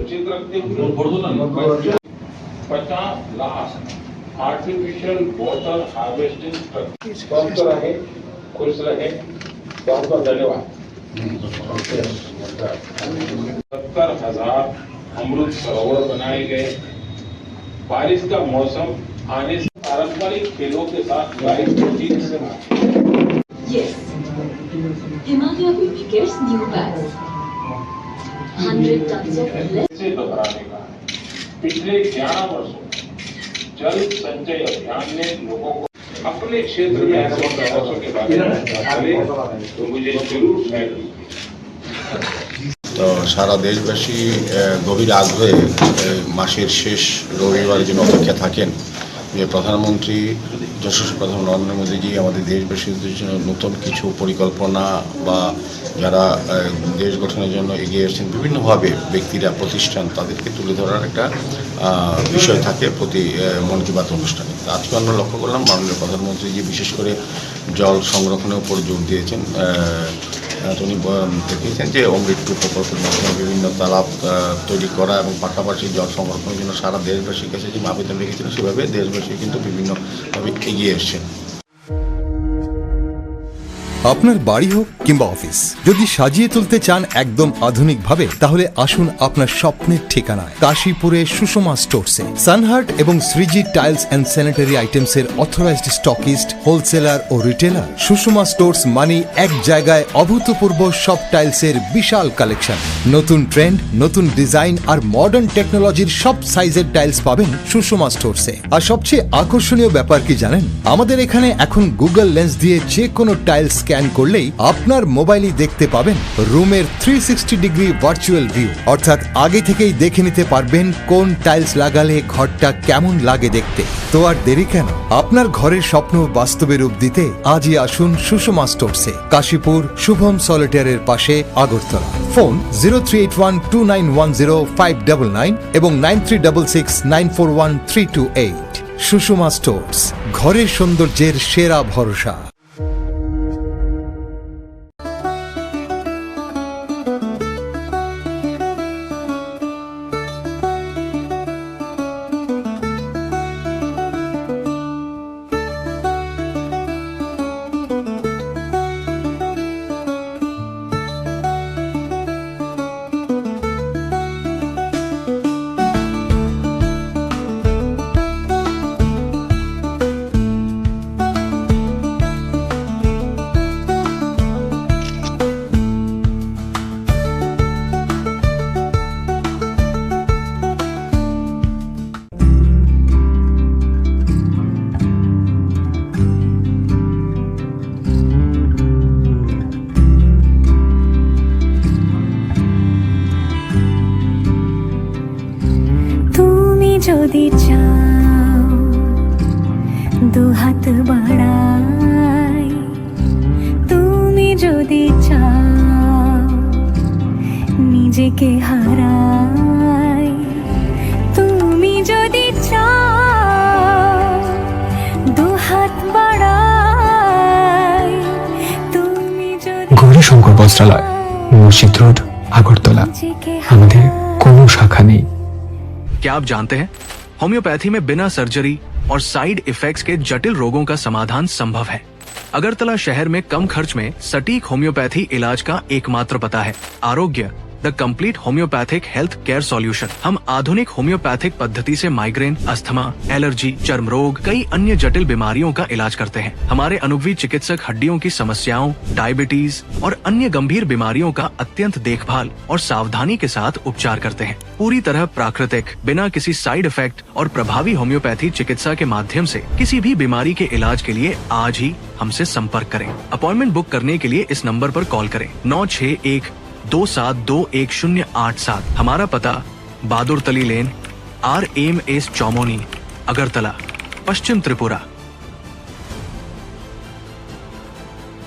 सुरक्षित रखते हुए 50 लाख आर्टिफिशियल वाटर हार्वेस्टिंग स्वस्थ रहे, खुश रहे। बहुत बहुत धन्यवाद। 70,000 अमृत सरोवर बनाए गए। बारिश का मौसम आने से पारंपरिक खेलों के साथ Yes, Himalaya Lubricants new bags. 100 tons of lead. से दोहराने का पिछले 11 वर्षों जल संचय अभियान ने लोगों को अपने क्षेत्र में ऐसे प्रयासों के बारे में बताने तो मुझे जरूर शेयर তো সারা দেশবাসী গভীর আগ্রহে মাসের শেষ রবিবার জন্য অপেক্ষা থাকেন যে প্রধানমন্ত্রী যশস্বী প্রধান নরেন্দ্র মোদীজি আমাদের দেশবাসীদের জন্য নতুন কিছু পরিকল্পনা বা যারা দেশ গঠনের জন্য এগিয়ে এসেছেন বিভিন্নভাবে ব্যক্তিরা প্রতিষ্ঠান তাদেরকে তুলে ধরার একটা বিষয় থাকে প্রতি মন কি বাত অনুষ্ঠানে। আজকে আমরা লক্ষ্য করলাম মাননীয় প্রধানমন্ত্রীজি বিশেষ করে জল সংরক্ষণের উপর জোর দিয়েছেন। তিনি দেখিয়েছেন যে অমৃত প্রকল্পের মাধ্যমে বিভিন্ন তালাব তৈরি করা এবং পাশাপাশি জল সংরক্ষণের জন্য সারা দেশবাসীর কাছে যে আবেদন রেখেছিলেন সেভাবে দেশবাসী কিন্তু বিভিন্নভাবে এগিয়ে এসছেন। আপনার বাড়ি হোক কিংবা অফিস, যদি সাজিয়ে তুলতে চান একদম আধুনিক ভাবে, তাহলে আসুন আপনার স্বপ্নের ঠিকানায় কাশীপুরে সুষমা স্টোরসে। সানহার্ট এবং শ্রীজি টাইলস অ্যান্ড স্যানিটারি আইটেমসের অথরাইজড স্টকিস্ট, হোলসেলার ও রিটেলার। সুষমা স্টোরস মানে এক জায়গায় অভূতপূর্ব সব টাইলসের বিশাল কালেকশন। নতুন ট্রেন্ড, নতুন ডিজাইন আর মডার্ন টেকনোলজির সব সাইজের টাইলস পাবেন সুষমা স্টোরসে। আর সবচেয়ে আকর্ষণীয় ব্যাপার কি জানেন, আমাদের এখানে এখন গুগল লেন্স দিয়ে যে কোনো টাইলস স্ক্যান করলেই আপনার মোবাইলে দেখতে পাবেন রুমের 360 ডিগ্রি ভার্চুয়াল ভিউ, অর্থাৎ আগে থেকেই দেখে নিতে পারবেন কোন টাইলস লাগালে ঘরটা কেমন লাগে দেখতে। তো আর দেরি কেন, আপনার ঘরের স্বপ্ন বাস্তবে রূপ দিতে আজই আসুন সুষমা স্টোরসে, কাশীপুর শুভম সলিটারের পাশে, আগরতলা। ফোন 03812910 এবং 9366941328। সুষমা স্টোরস, ঘরের সৌন্দর্যের সেরা ভরসা। যদি চাও দুহাত বাড়াই, তুমি যদি চাও নিজেকে হারাই, তুমি যদি চাও দুহাত বাড়াই, তুমি যদি গৌরী শঙ্কর বস্ত্রালয়, মসজিদ রোড, আগরতলা। আমাদের কোনো শাখা নেই। क्या आप जानते हैं होम्योपैथी में बिना सर्जरी और साइड इफेक्ट्स के जटिल रोगों का समाधान संभव है। अगरतला शहर में कम खर्च में सटीक होम्योपैथी इलाज का एकमात्र पता है आरोग्य, the complete homeopathic health care solution. हम आधुनिक होम्योपैथिक पद्धति से माइग्रेन, अस्थमा, एलर्जी, चर्म रोग, कई अन्य जटिल बीमारियों का इलाज करते हैं। हमारे अनुभवी चिकित्सक हड्डियों की समस्याओं, डायबिटीज और अन्य गंभीर बीमारियों का अत्यंत देखभाल और सावधानी के साथ उपचार करते हैं। पूरी तरह प्राकृतिक, बिना किसी साइड इफेक्ट और प्रभावी होम्योपैथी चिकित्सा के माध्यम से किसी भी बीमारी के इलाज के लिए आज ही हमसे संपर्क करें। अपॉइंटमेंट बुक करने के लिए इस नंबर पर कॉल करें 9612721087। हमारा पता बहादुर तली लेन, RMS चौमोनी, अगरतला, पश्चिम त्रिपुरा।